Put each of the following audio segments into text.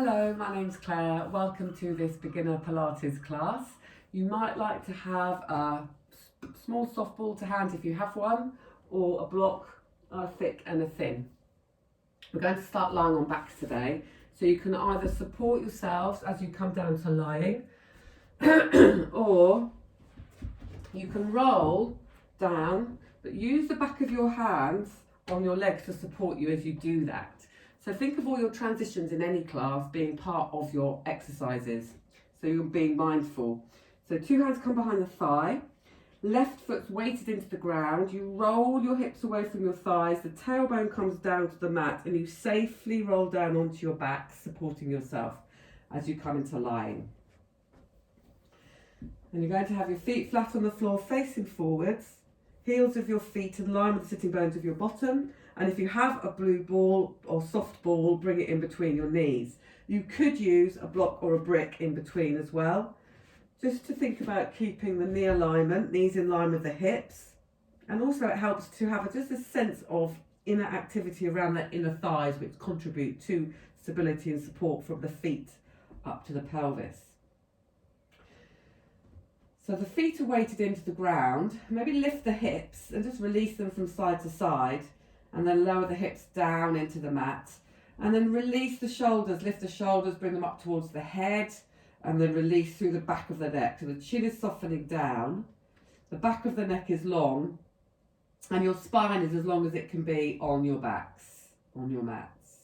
Hello, my name's Claire. Welcome to this beginner Pilates class. You might like to have a small soft ball to hand if you have one, or a block, a thick and a thin. We're going to start lying on backs today, so you can either support yourselves as you come down to lying, or you can roll down, but use the back of your hands on your legs to support you as you do that. So think of all your transitions in any class being part of your exercises. So you're being mindful. So two hands come behind the thigh, left foot's weighted into the ground, you roll your hips away from your thighs, the tailbone comes down to the mat and you safely roll down onto your back, supporting yourself as you come into lying. And you're going to have your feet flat on the floor facing forwards, heels of your feet in line with the sitting bones of your bottom. And if you have a blue ball or soft ball, bring it in between your knees. You could use a block or a brick in between as well. Just to think about keeping the knee alignment, knees in line with the hips. And also it helps to have just a sense of inner activity around the inner thighs, which contribute to stability and support from the feet up to the pelvis. So the feet are weighted into the ground. Maybe lift the hips and just release them from side to side. And then lower the hips down into the mat. And then release the shoulders, lift the shoulders, bring them up towards the head. And then release through the back of the neck. So the chin is softening down. The back of the neck is long. And your spine is as long as it can be on your backs, on your mats.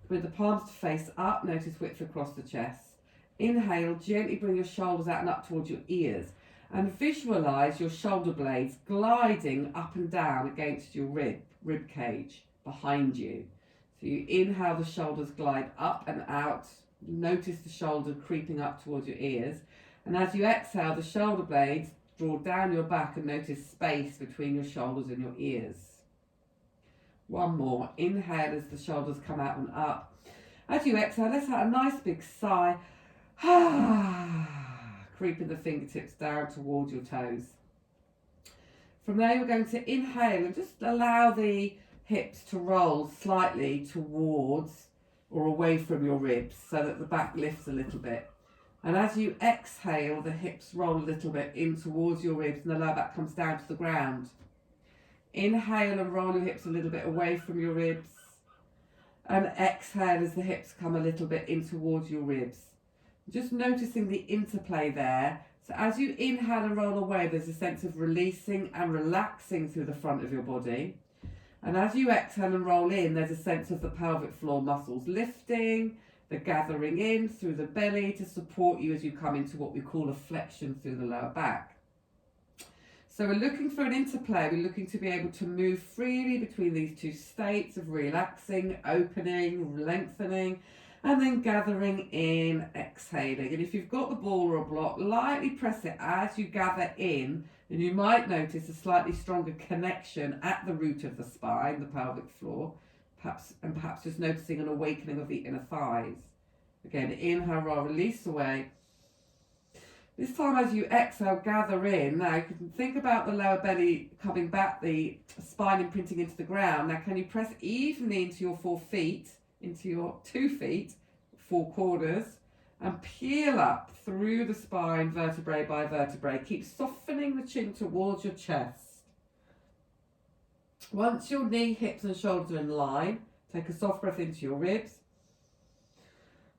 With the palms to face up, notice width across the chest. Inhale, gently bring your shoulders out and up towards your ears. And visualise your shoulder blades gliding up and down against your rib cage behind you. So you inhale, the shoulders glide up and out. Notice the shoulder creeping up towards your ears. And as you exhale, the shoulder blades draw down your back and notice space between your shoulders and your ears. One more. Inhale as the shoulders come out and up. As you exhale, let's have a nice big sigh. Creeping the fingertips down towards your toes. From there, we're going to inhale and just allow the hips to roll slightly towards or away from your ribs so that the back lifts a little bit. And as you exhale, the hips roll a little bit in towards your ribs and the lower back comes down to the ground. Inhale and roll your hips a little bit away from your ribs. And exhale as the hips come a little bit in towards your ribs. Just noticing the interplay there. So as you inhale and roll away, there's a sense of releasing and relaxing through the front of your body. And as you exhale and roll in, there's a sense of the pelvic floor muscles lifting, the gathering in through the belly to support you as you come into what we call a flexion through the lower back. So we're looking for an interplay. We're looking to be able to move freely between these two states of relaxing, opening, lengthening, and then gathering in, exhaling. And if you've got the ball or a block, lightly press it as you gather in, and you might notice a slightly stronger connection at the root of the spine, the pelvic floor, perhaps just noticing an awakening of the inner thighs. Again, inhale, roll, release away. This time as you exhale, gather in. Now you can think about the lower belly coming back, the spine imprinting into the ground. Now can you press evenly into your 4 feet, into your 2 feet, 4 corners, and peel up through the spine, vertebrae by vertebrae. Keep softening the chin towards your chest. Once your knee, hips and shoulders are in line, take a soft breath into your ribs.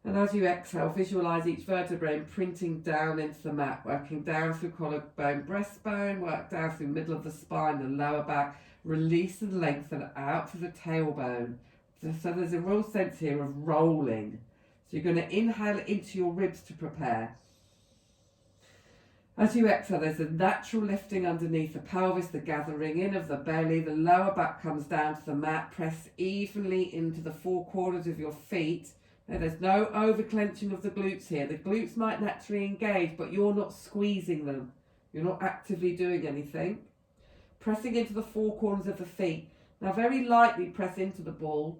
And as you exhale, visualise each vertebrae imprinting down into the mat, working down through collarbone, breastbone, work down through middle of the spine, the lower back, release and lengthen out to the tailbone. So there's a real sense here of rolling. So you're going to inhale into your ribs to prepare. As you exhale, there's a natural lifting underneath the pelvis, the gathering in of the belly. The lower back comes down to the mat. Press evenly into the 4 corners of your feet. Now, there's no over clenching of the glutes here. The glutes might naturally engage, but you're not squeezing them. You're not actively doing anything. Pressing into the 4 corners of the feet. Now very lightly press into the ball.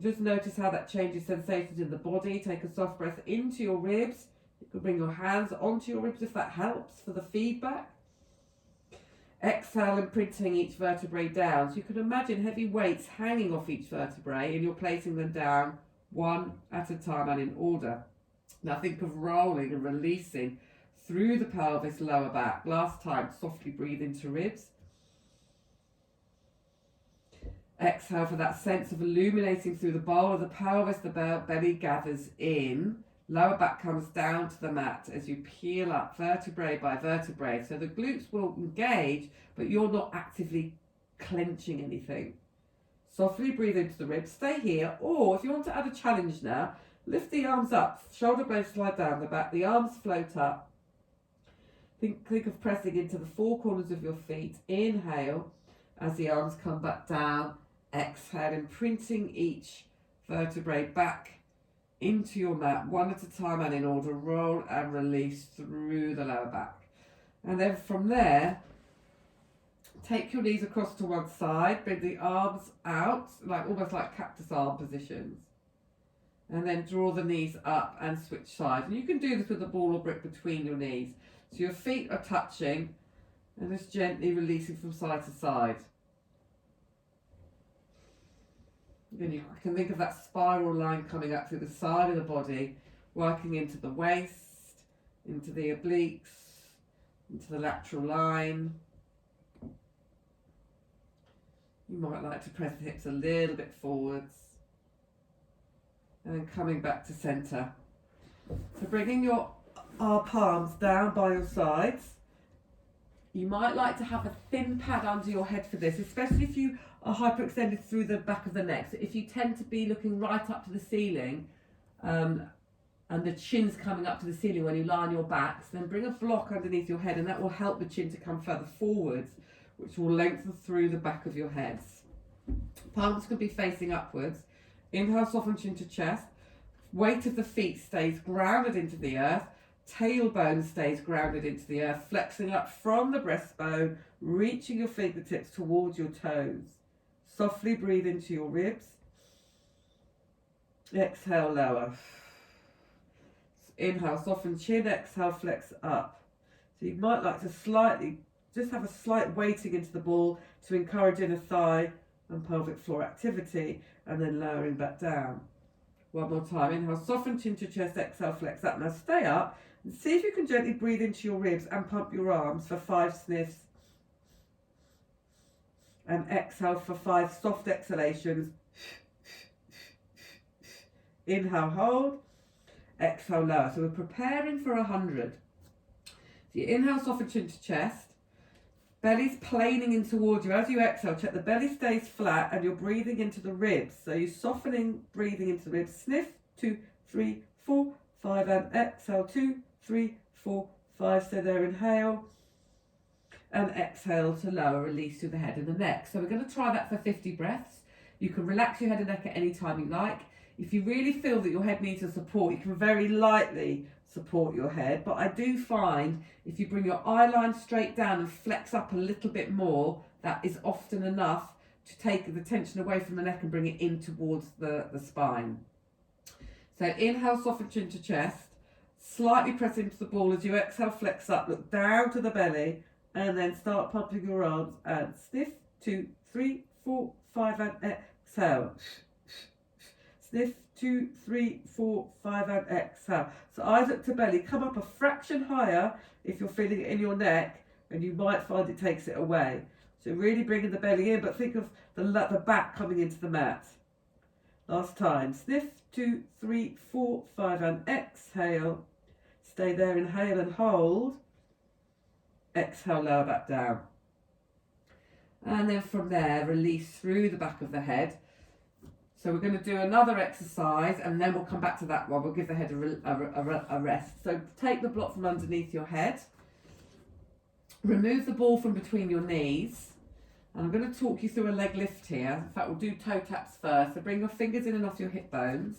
Just notice how that changes sensations in the body. Take a soft breath into your ribs. You can bring your hands onto your ribs if that helps for the feedback. Exhale, imprinting each vertebrae down. So you can imagine heavy weights hanging off each vertebrae and you're placing them down one at a time and in order. Now think of rolling and releasing through the pelvis, lower back. Last time, softly breathe into ribs. Exhale for that sense of illuminating through the bowl of the pelvis, the belly gathers in. Lower back comes down to the mat as you peel up vertebrae by vertebrae. So the glutes will engage, but you're not actively clenching anything. Softly breathe into the ribs, stay here, or if you want to add a challenge now, lift the arms up, shoulder blades slide down the back, the arms float up. Think of pressing into the four corners of your feet. Inhale as the arms come back down. Exhale, imprinting each vertebrae back into your mat, one at a time and in order. Roll and release through the lower back. And then from there, take your knees across to one side, bring the arms out, almost like cactus arm positions. And then draw the knees up and switch sides. And you can do this with a ball or brick between your knees. So your feet are touching and just gently releasing from side to side. Then you can think of that spiral line coming up through the side of the body, working into the waist, into the obliques, into the lateral line. You might like to press the hips a little bit forwards. And then coming back to centre. So bringing your palms down by your sides. You might like to have a thin pad under your head for this, especially if you are hyperextended through the back of the neck. So if you tend to be looking right up to the ceiling and the chin's coming up to the ceiling when you lie on your backs, then bring a block underneath your head and that will help the chin to come further forwards, which will lengthen through the back of your heads. Palms can be facing upwards. Inhale, soften chin to chest. Weight of the feet stays grounded into the earth. Tailbone stays grounded into the earth, flexing up from the breastbone, reaching your fingertips towards your toes. Softly breathe into your ribs. Exhale, lower. Inhale, soften chin. Exhale, flex up. So you might like to just have a slight weighting into the ball to encourage inner thigh and pelvic floor activity, and then lowering back down. One more time. Inhale, soften chin to chest. Exhale, flex up. Now stay up and see if you can gently breathe into your ribs and pump your arms for 5 sniffs. And exhale for 5 soft exhalations. Inhale, hold. Exhale, lower. So we're preparing for 100. So you inhale, soften chin to chest. Belly's planing in towards you. As you exhale, check the belly stays flat and you're breathing into the ribs. So you're softening, breathing into the ribs. Sniff, 2, 3, 4, 5, and exhale, 2, 3, 4, 5. So there, inhale. And exhale to lower, release through the head and the neck. So we're going to try that for 50 breaths. You can relax your head and neck at any time you like. If you really feel that your head needs a support, you can very lightly support your head. But I do find if you bring your eye line straight down and flex up a little bit more, that is often enough to take the tension away from the neck and bring it in towards the spine. So inhale, soften chin to chest. Slightly press into the ball as you exhale, flex up, look down to the belly, and then start pumping your arms and sniff, 2, 3, 4, 5, and exhale. Sniff, 2, 3, 4, 5, and exhale. So eyes up to belly, come up a fraction higher if you're feeling it in your neck, and you might find it takes it away. So really bringing the belly in, but think of the back coming into the mat. Last time, sniff, 2, 3, 4, 5, and exhale. Stay there, inhale and hold. Exhale, lower back down. And then from there, release through the back of the head. So we're going to do another exercise and then we'll come back to that one. We'll give the head a rest. So take the block from underneath your head. Remove the ball from between your knees. And I'm going to talk you through a leg lift here. In fact, we'll do toe taps first. So bring your fingers in and off your hip bones.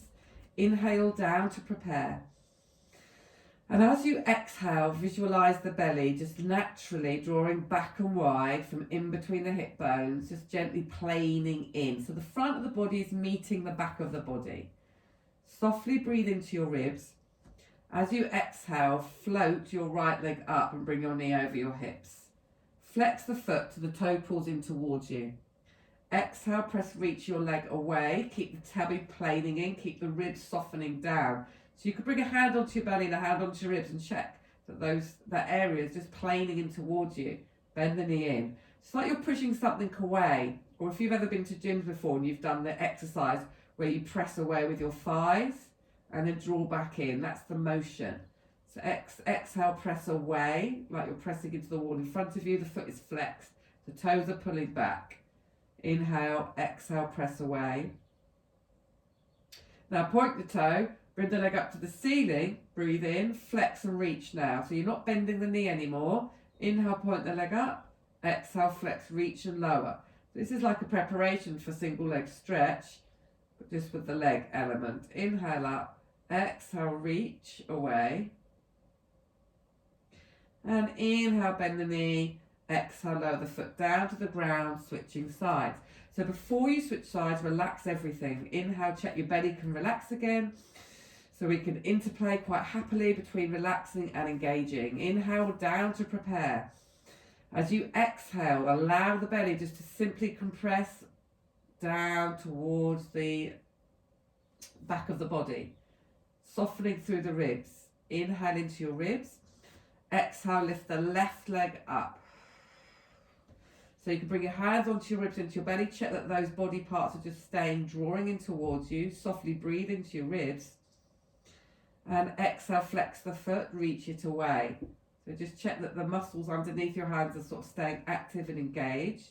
Inhale down to prepare. And as you exhale, visualise the belly just naturally drawing back and wide from in between the hip bones, just gently planing in. So the front of the body is meeting the back of the body. Softly breathe into your ribs. As you exhale, float your right leg up and bring your knee over your hips. Flex the foot to the toe pulls in towards you. Exhale, press, reach your leg away. Keep the tummy planing in, keep the ribs softening down. So you could bring a hand onto your belly and a hand onto your ribs and check that that area is just planing in towards you. Bend the knee in. It's like you're pushing something away. Or if you've ever been to gyms before and you've done the exercise where you press away with your thighs and then draw back in, that's the motion. So exhale, press away, like you're pressing into the wall in front of you. The foot is flexed, the toes are pulling back. Inhale, exhale, press away. Now point the toe, bring the leg up to the ceiling, breathe in, flex and reach now. So you're not bending the knee anymore. Inhale, point the leg up, exhale, flex, reach and lower. This is like a preparation for single leg stretch, but just with the leg element. Inhale up, exhale, reach away. And inhale, bend the knee, exhale, lower the foot down to the ground, switching sides. So before you switch sides, relax everything. Inhale, check your belly can relax again. So we can interplay quite happily between relaxing and engaging. Inhale down to prepare. As you exhale, allow the belly just to simply compress down towards the back of the body, softening through the ribs. Inhale into your ribs. Exhale, lift the left leg up. So you can bring your hands onto your ribs, into your belly. Check that those body parts are just staying, drawing in towards you. Softly breathe into your ribs. And exhale, flex the foot, reach it away. So just check that the muscles underneath your hands are sort of staying active and engaged.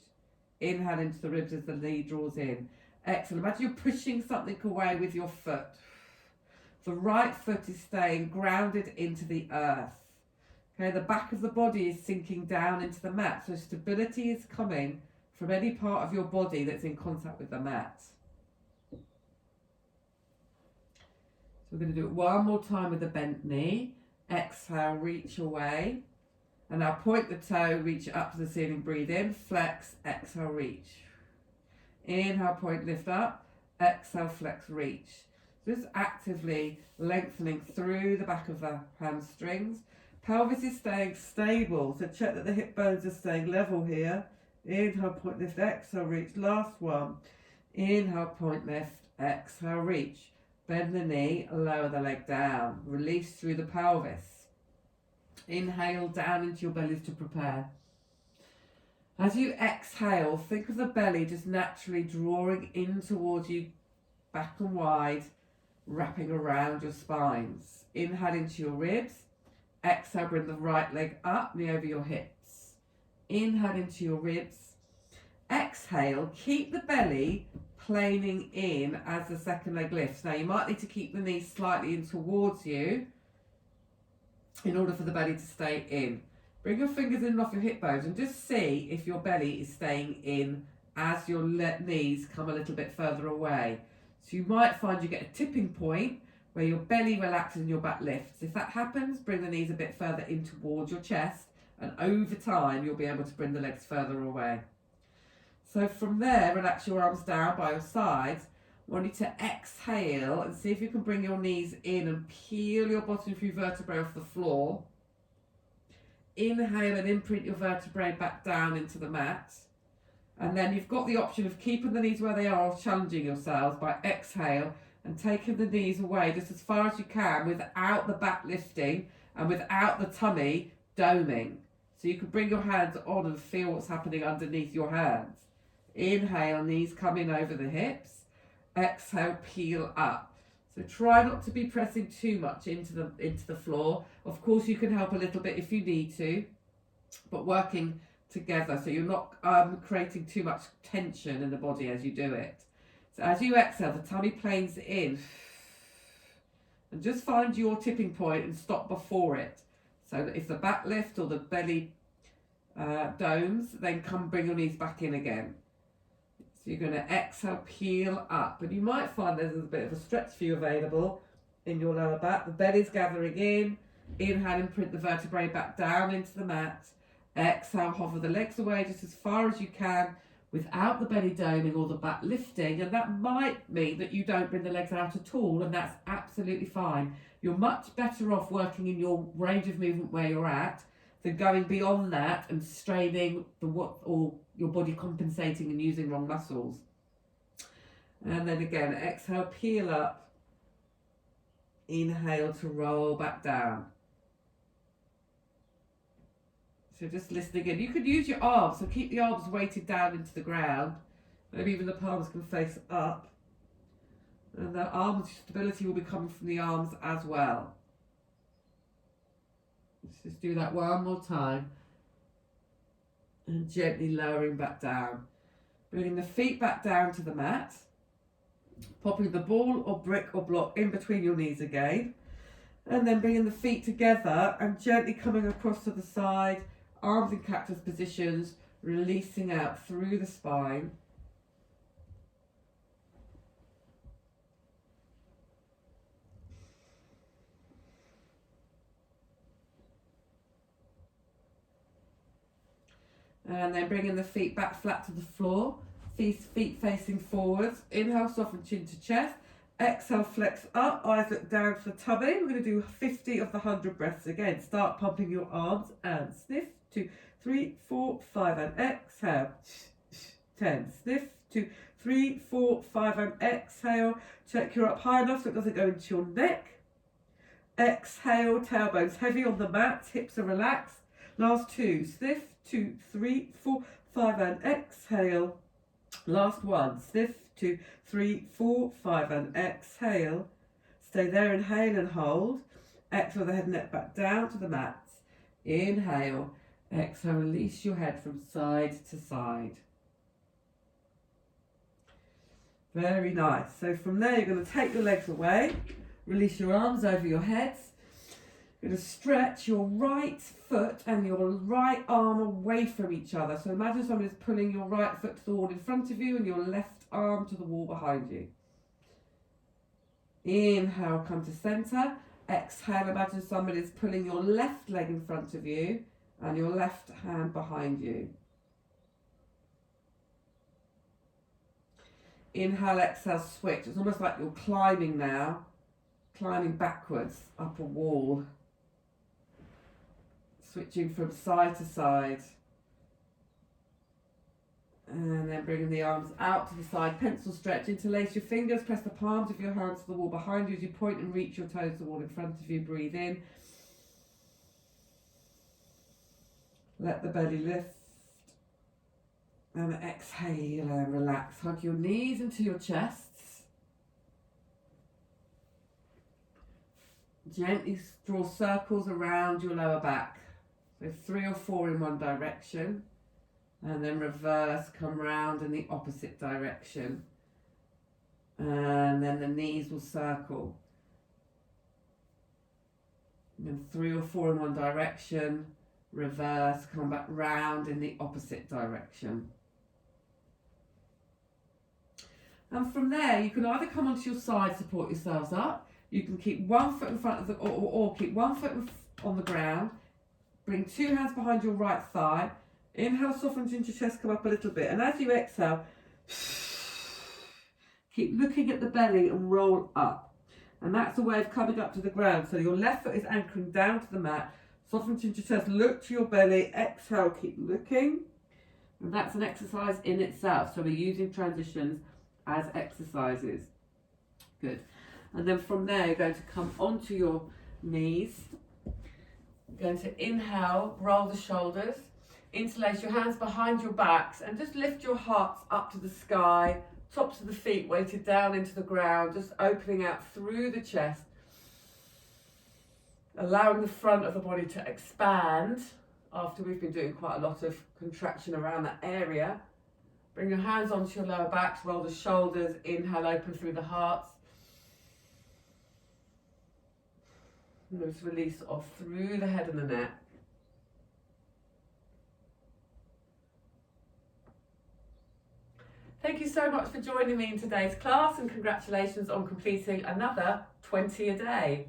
Inhale into the ribs as the knee draws in. Exhale, imagine you're pushing something away with your foot. The right foot is staying grounded into the earth. Okay, the back of the body is sinking down into the mat. So stability is coming from any part of your body that's in contact with the mat. So we're going to do it one more time with the bent knee. Exhale, reach away. And now point the toe, reach it up to the ceiling, breathe in, flex, exhale, reach. Inhale, point, lift up. Exhale, flex, reach. Just actively lengthening through the back of the hamstrings. Pelvis is staying stable, so check that the hip bones are staying level here. Inhale, point, lift, exhale, reach. Last one. Inhale, point, lift, exhale, reach. Bend the knee, lower the leg down. Release through the pelvis. Inhale down into your bellies to prepare. As you exhale, think of the belly just naturally drawing in towards you, back and wide, wrapping around your spines. Inhale into your ribs. Exhale, bring the right leg up, knee over your hips. Inhale into your ribs. Exhale, keep the belly planing in as the second leg lifts. Now you might need to keep the knees slightly in towards you in order for the belly to stay in. Bring your fingers in and off your hip bones and just see if your belly is staying in as your knees come a little bit further away. So you might find you get a tipping point where your belly relaxes and your back lifts. If that happens, bring the knees a bit further in towards your chest, and over time you'll be able to bring the legs further away. So from there, relax your arms down by your sides. I want you to exhale and see if you can bring your knees in and peel your bottom few vertebrae off the floor. Inhale and imprint your vertebrae back down into the mat. And then you've got the option of keeping the knees where they are or challenging yourselves by exhale and taking the knees away just as far as you can without the back lifting and without the tummy doming. So you can bring your hands on and feel what's happening underneath your hands. Inhale, knees come in over the hips. Exhale, peel up. So try not to be pressing too much into the floor. Of course, you can help a little bit if you need to, but working together so you're not creating too much tension in the body as you do it. So as you exhale, the tummy planes in. And just find your tipping point and stop before it. So that if the back lift or the belly domes, then come bring your knees back in again. So you're going to exhale, peel up. And you might find there's a bit of a stretch for you available in your lower back. The belly's gathering in. Inhale and print the vertebrae back down into the mat. Exhale, hover the legs away just as far as you can without the belly doming or the back lifting. And that might mean that you don't bring the legs out at all, and that's absolutely fine. You're much better off working in your range of movement where you're at than going beyond that and straining or your body compensating and using wrong muscles. And then again, exhale, peel up. Inhale to roll back down. So just listening in. You could use your arms, so keep the arms weighted down into the ground. Maybe even the palms can face up. And the arm stability will be coming from the arms as well. Let's just do that one more time. And gently lowering back down. Bringing the feet back down to the mat. Popping the ball or brick or block in between your knees again. And then bringing the feet together and gently coming across to the side. Arms in cactus positions. Releasing out through the spine. And then bringing the feet back flat to the floor. Feet facing forwards. Inhale, soften chin to chest. Exhale, flex up. Eyes look down to the tummy. We're going to do 50 of the 100 breaths. Again, start pumping your arms and sniff. 2, 3, 4, 5 and exhale. 10. Sniff. 2, 3, 4, 5 and exhale. Check you're up high enough so it doesn't go into your neck. Exhale, tailbones heavy on the mat. Hips are relaxed. Last 2. Sniff. 2, 3, 4, 5 and exhale. Last 1. Sniff. 2, 3, 4, 5 and exhale. Stay there, inhale and hold. Exhale the head and neck back down to the mat. Inhale. Exhale, release your head from side to side. Very nice. So from there you're going to take your legs away. Release your arms over your heads. You're going to stretch your right foot and your right arm away from each other. So imagine someone is pulling your right foot to the wall in front of you and your left arm to the wall behind you. Inhale, come to center. Exhale, imagine somebody is pulling your left leg in front of you and your left hand behind you. Inhale, exhale, switch. It's almost like you're climbing now, climbing backwards up a wall. Switching from side to side. And then bringing the arms out to the side. Pencil stretch. Interlace your fingers. Press the palms of your hands to the wall behind you as you point and reach your toes to the wall in front of you. Breathe in. Let the belly lift. And exhale and relax. Hug your knees into your chests. Gently draw circles around your lower back. So 3 or 4 in one direction. And then reverse, come round in the opposite direction. And then the knees will circle. And then 3 or 4 in one direction. Reverse, come back round in the opposite direction. And from there, you can either come onto your side, support yourselves up. You can keep one foot in front of the, or keep one foot on the ground. Bring 2 hands behind your right thigh. Inhale, soften into your chest, come up a little bit. And as you exhale, keep looking at the belly and roll up. And that's a way of coming up to the ground. So your left foot is anchoring down to the mat. Soften into your chest, look to your belly. Exhale, keep looking. And that's an exercise in itself. So we're using transitions as exercises. Good. And then from there, you're going to come onto your knees. You're going to inhale, roll the shoulders. Interlace your hands behind your backs and just lift your hearts up to the sky, tops of the feet weighted down into the ground, just opening out through the chest, allowing the front of the body to expand after we've been doing quite a lot of contraction around that area. Bring your hands onto your lower backs, roll the shoulders, inhale, open through the hearts. And just release off through the head and the neck. Thank you so much for joining me in today's class and congratulations on completing another 20 a day.